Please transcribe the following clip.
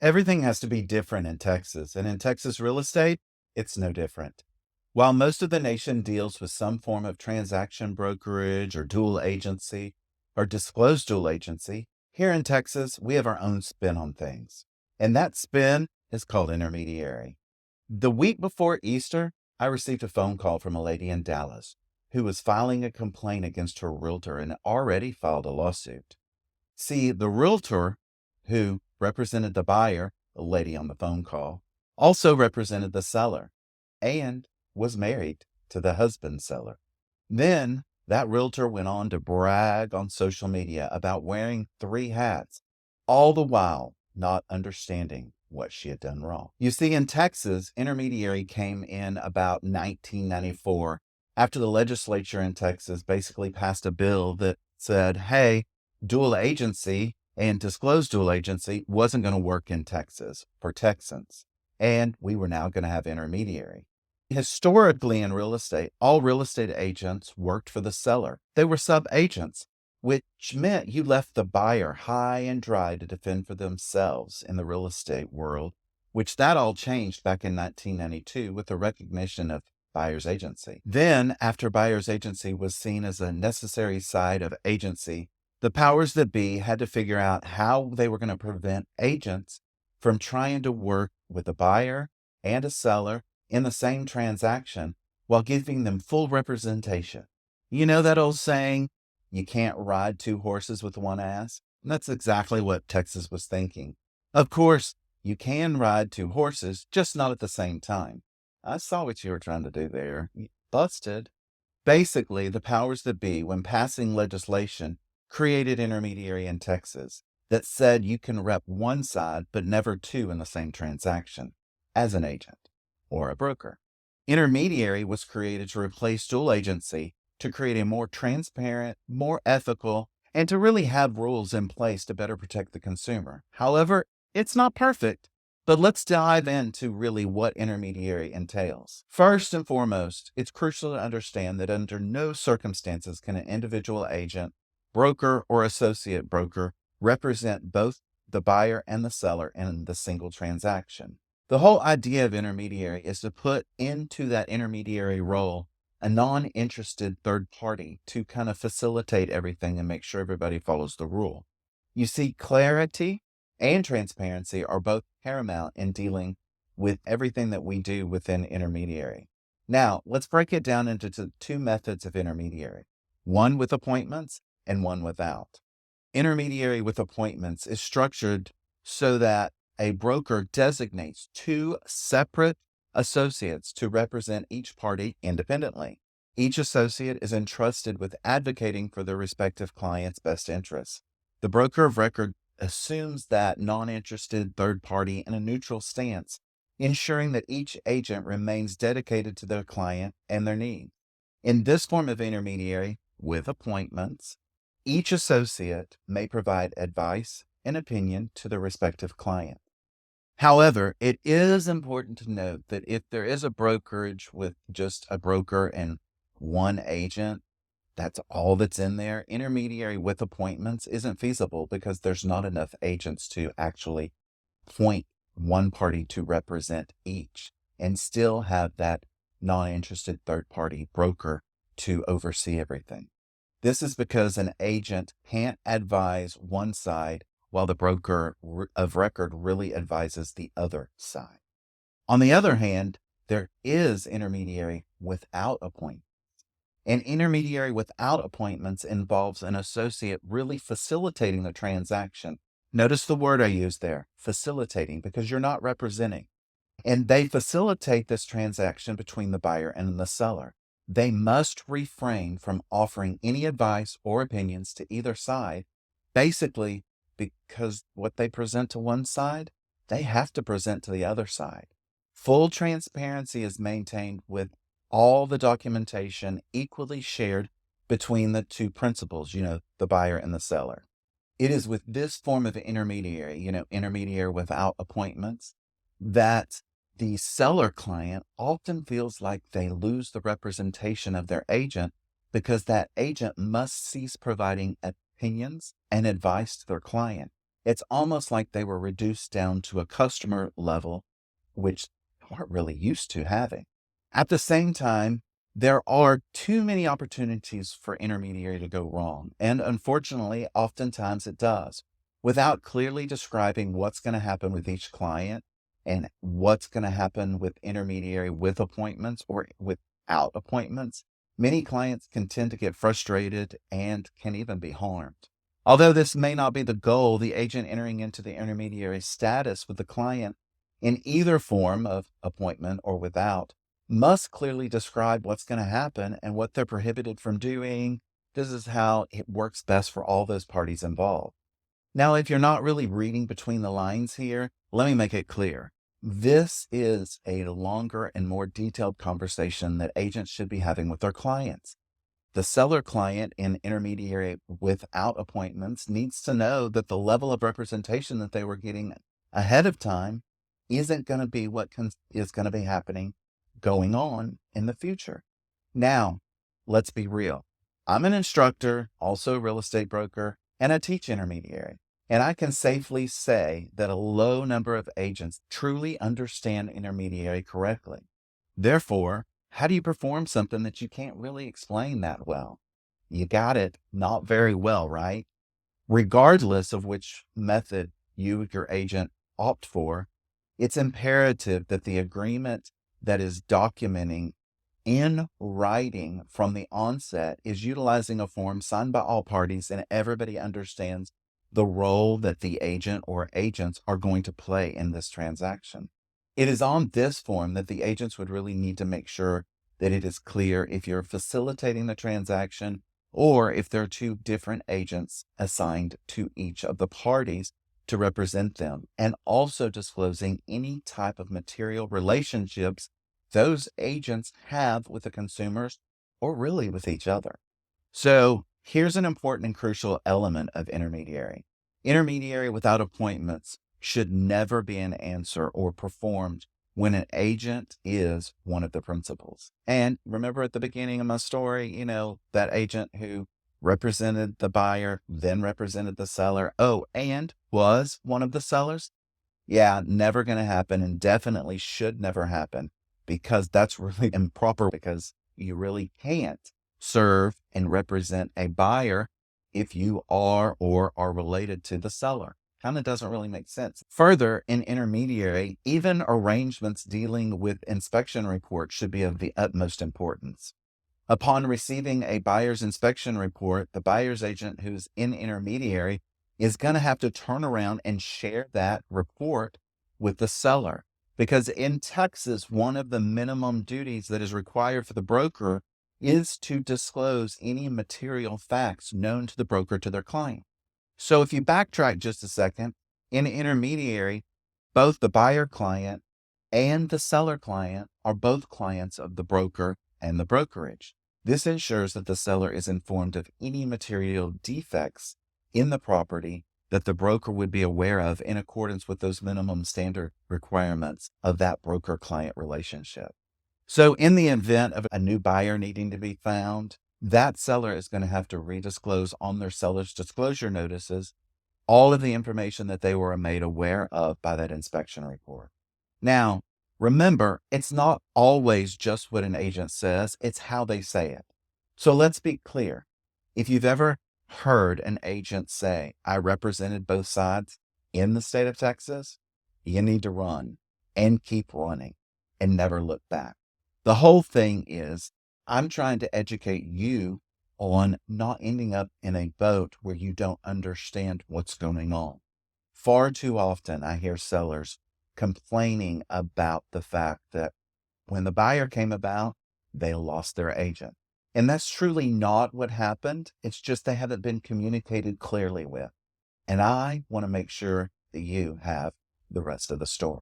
Everything has to be different in Texas, and in Texas real estate, it's no different. While most of the nation deals with some form of transaction brokerage or dual agency or disclosed dual agency, here in Texas, we have our own spin on things. And that spin is called intermediary. The week before Easter, I received a phone call from a lady in Dallas who was filing a complaint against her realtor and already filed a lawsuit. See, the realtor who represented the buyer, a lady on the phone call, also represented the seller and was married to the husband seller. Then that realtor went on to brag on social media about wearing three hats, all the while not understanding what she had done wrong. You see, in Texas, intermediary came in about 1994 after the legislature in Texas basically passed a bill that said, hey, dual agency and disclosed dual agency wasn't going to work in Texas for Texans. And we were now going to have intermediary. Historically in real estate, all real estate agents worked for the seller. They were sub-agents, which meant you left the buyer high and dry to defend for themselves in the real estate world, which that all changed back in 1992 with the recognition of buyer's agency. Then, after buyer's agency was seen as a necessary side of agency, the powers that be had to figure out how they were going to prevent agents from trying to work with a buyer and a seller in the same transaction while giving them full representation. You know that old saying, you can't ride two horses with one ass? And that's exactly what Texas was thinking. Of course, you can ride two horses, just not at the same time. I saw what you were trying to do there. You busted. Basically, the powers that be, when passing legislation, created intermediary in Texas that said you can rep one side but never two in the same transaction as an agent or a broker. Intermediary was created to replace dual agency to create a more transparent, more ethical, and to really have rules in place to better protect the consumer. However, it's not perfect, but let's dive into really what intermediary entails. First and foremost, it's crucial to understand that under no circumstances can an individual agent, broker, or associate broker represent both the buyer and the seller in the single transaction. The whole idea of intermediary is to put into that intermediary role a non-interested third party to kind of facilitate everything and make sure everybody follows the rule. You see, clarity and transparency are both paramount in dealing with everything that we do within intermediary. Now, let's break it down into two methods of intermediary, one with appointments and one without. Intermediary with appointments is structured so that a broker designates two separate associates to represent each party independently. Each associate is entrusted with advocating for their respective client's best interests. The broker of record assumes that non-interested third party in a neutral stance, ensuring that each agent remains dedicated to their client and their needs. In this form of intermediary with appointments, each associate may provide advice and opinion to their respective client. However, it is important to note that if there is a brokerage with just a broker and one agent, that's all that's in there. Intermediary with appointments isn't feasible because there's not enough agents to actually point one party to represent each and still have that non-interested third party broker to oversee everything. This is because an agent can't advise one side while the broker of record really advises the other side. On the other hand, there is intermediary without appointments. An intermediary without appointments involves an associate really facilitating the transaction. Notice the word I used there, facilitating, because you're not representing. And they facilitate this transaction between the buyer and the seller. They must refrain from offering any advice or opinions to either side, basically because what they present to one side, they have to present to the other side. Full transparency is maintained with all the documentation equally shared between the two principals, the buyer and the seller. It is with this form of intermediary, intermediary without appointments, that the seller client often feels like they lose the representation of their agent because that agent must cease providing opinions and advice to their client. It's almost like they were reduced down to a customer level, which they weren't really used to having. At the same time, there are too many opportunities for intermediary to go wrong. And unfortunately, oftentimes it does. Without clearly describing what's going to happen with each client and what's going to happen with intermediary with appointments or without appointments, many clients can tend to get frustrated and can even be harmed. Although this may not be the goal, the agent entering into the intermediary status with the client in either form of appointment or without must clearly describe what's going to happen and what they're prohibited from doing. This is how it works best for all those parties involved. Now, if you're not really reading between the lines here, let me make it clear. This is a longer and more detailed conversation that agents should be having with their clients. The seller client in intermediary without appointments needs to know that the level of representation that they were getting ahead of time isn't going to be what is going to be happening going on in the future. Now, let's be real. I'm an instructor, also a real estate broker, and I teach intermediary. And I can safely say that a low number of agents truly understand intermediary correctly. Therefore, how do you perform something that you can't really explain that well? You got it not very well, right? Regardless of which method you, your agent, opt for, it's imperative that the agreement that is documenting in writing from the onset is utilizing a form signed by all parties and everybody understands the role that the agent or agents are going to play in this transaction. It is on this form that the agents would really need to make sure that it is clear if you're facilitating the transaction or if there are two different agents assigned to each of the parties to represent them, and also disclosing any type of material relationships those agents have with the consumers or really with each other. So here's an important and crucial element of intermediary. Intermediary without appointments should never be an answer or performed when an agent is one of the principals. And remember at the beginning of my story, that agent who represented the buyer, then represented the seller, and was one of the sellers? Yeah, never going to happen and definitely should never happen because that's really improper because you really can't serve and represent a buyer if you are or are related to the seller. Kind of doesn't really make sense. Further, in intermediary, even arrangements dealing with inspection reports should be of the utmost importance. Upon receiving a buyer's inspection report, the buyer's agent who's in intermediary is going to have to turn around and share that report with the seller. Because in Texas, one of the minimum duties that is required for the broker is to disclose any material facts known to the broker to their client. So if you backtrack just a second, in intermediary, both the buyer client and the seller client are both clients of the broker and the brokerage. This ensures that the seller is informed of any material defects in the property that the broker would be aware of in accordance with those minimum standard requirements of that broker-client relationship. So in the event of a new buyer needing to be found, that seller is going to have to redisclose on their seller's disclosure notices all of the information that they were made aware of by that inspection report. Now, remember, it's not always just what an agent says, it's how they say it. So let's be clear. If you've ever heard an agent say, I represented both sides in the state of Texas, you need to run and keep running and never look back. The whole thing is, I'm trying to educate you on not ending up in a boat where you don't understand what's going on. Far too often, I hear sellers complaining about the fact that when the buyer came about, they lost their agent. And that's truly not what happened. It's just they haven't been communicated clearly with. And I want to make sure that you have the rest of the story.